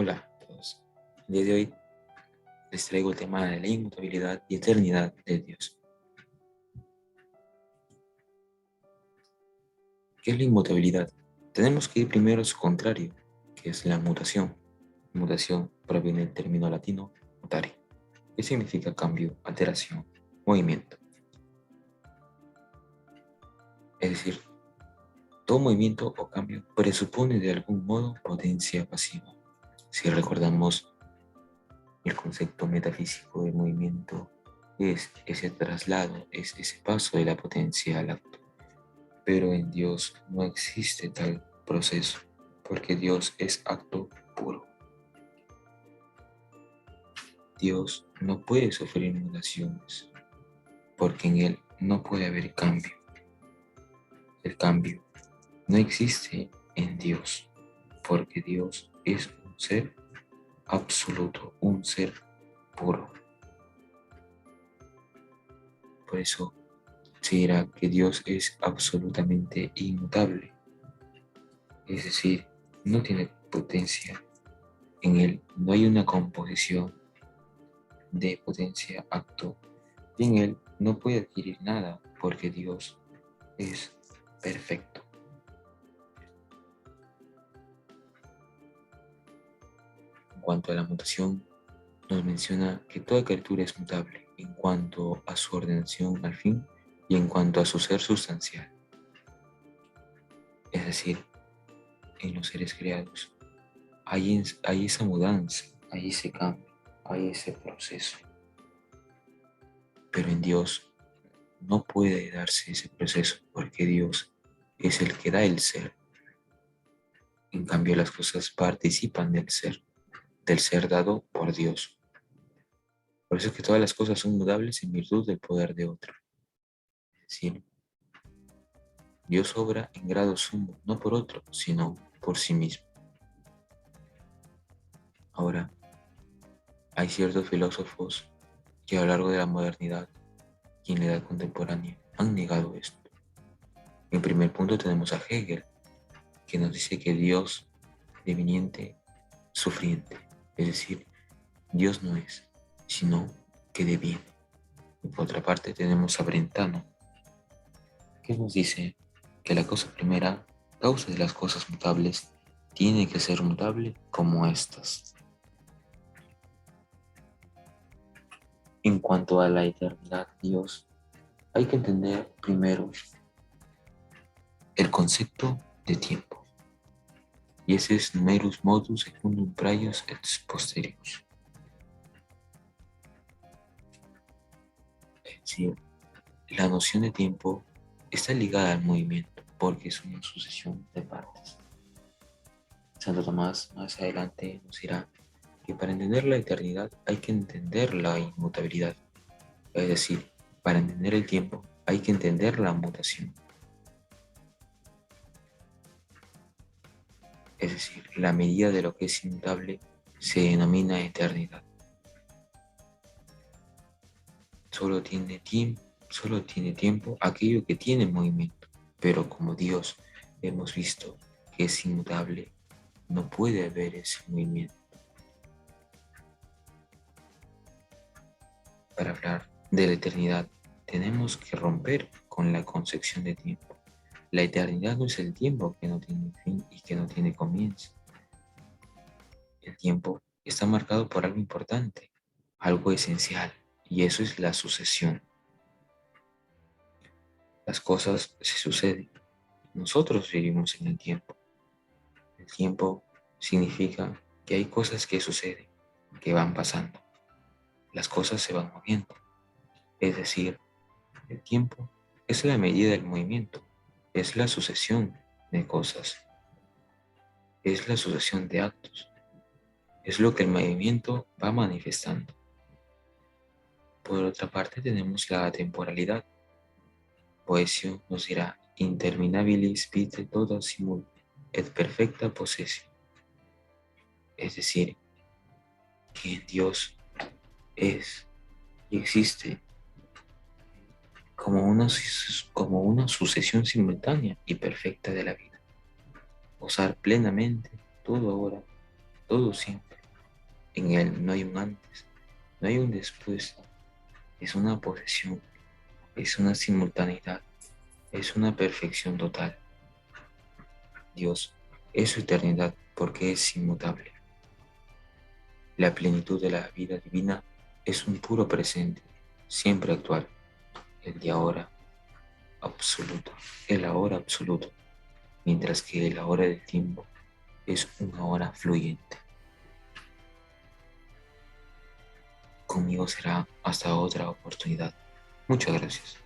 Hola a todos. El día de hoy les traigo el tema de la inmutabilidad y eternidad de Dios. ¿Qué es la inmutabilidad? Tenemos que ir primero a su contrario, que es la mutación. Mutación proviene del término latino mutare, que significa cambio, alteración, movimiento. Es decir, todo movimiento o cambio presupone de algún modo potencia pasiva. Si recordamos el concepto metafísico de movimiento, es ese traslado, es ese paso de la potencia al acto. Pero en Dios no existe tal proceso, porque Dios es acto puro. Dios no puede sufrir mutaciones, porque en Él no puede haber cambio. El cambio no existe en Dios, porque Dios es un ser absoluto, un ser puro. Por eso se dirá que Dios es absolutamente inmutable, es decir, no tiene potencia. En Él no hay una composición de potencia acto, y en Él no puede adquirir nada, porque Dios es perfecto. En cuanto a la mutación, nos menciona que toda criatura es mutable en cuanto a su ordenación al fin y en cuanto a su ser sustancial. Es decir, en los seres creados hay esa mudanza, hay ese cambio, hay ese proceso. Pero en Dios no puede darse ese proceso porque Dios es el que da el ser. En cambio, las cosas participan del ser dado por Dios. Por eso es que todas las cosas son mudables en virtud del poder de otro. Es decir, Dios obra en grado sumo, no por otro, sino por sí mismo. Ahora, hay ciertos filósofos que a lo largo de la modernidad y en la edad contemporánea han negado esto. En primer punto tenemos a Hegel, que nos dice que Dios deviniente, sufriente, es decir, Dios no es, sino que deviene. Y por otra parte tenemos a Brentano, que nos dice que la cosa primera, causa de las cosas mutables, tiene que ser mutable como estas. En cuanto a la eternidad de Dios, hay que entender primero el concepto de tiempo. Y ese es numerus modus secundum prius et posterius. Es decir, la noción de tiempo está ligada al movimiento porque es una sucesión de partes. Santo Tomás más adelante nos dirá que para entender la eternidad hay que entender la inmutabilidad. Es decir, para entender el tiempo hay que entender la mutación. Es decir, la medida de lo que es inmutable se denomina eternidad. Solo tiene tiempo aquello que tiene movimiento, pero como Dios hemos visto que es inmutable, no puede haber ese movimiento. Para hablar de la eternidad, tenemos que romper con la concepción de tiempo. La eternidad no es el tiempo que no tiene fin y que no tiene comienzo. El tiempo está marcado por algo importante, algo esencial, y eso es la sucesión. Las cosas se suceden. Nosotros vivimos en el tiempo. El tiempo significa que hay cosas que suceden, que van pasando. Las cosas se van moviendo. Es decir, el tiempo es la medida del movimiento, es la sucesión de cosas, es la sucesión de actos, es lo que el movimiento va manifestando. Por otra parte tenemos la temporalidad. Boecio nos dirá, interminabilis vitae toda simul et perfecta possessio. Es decir, que Dios es y existe como una sucesión simultánea y perfecta de la vida. Gozar plenamente todo ahora todo siempre. En Él no hay un antes, no hay un después. Es una posesión, es una simultaneidad, es una perfección total. Dios es su eternidad porque es inmutable. La plenitud de la vida divina es un puro presente, siempre actual, el de ahora absoluto, el ahora absoluto, mientras que el ahora del tiempo es una hora fluyente. Conmigo será hasta otra oportunidad. Muchas gracias.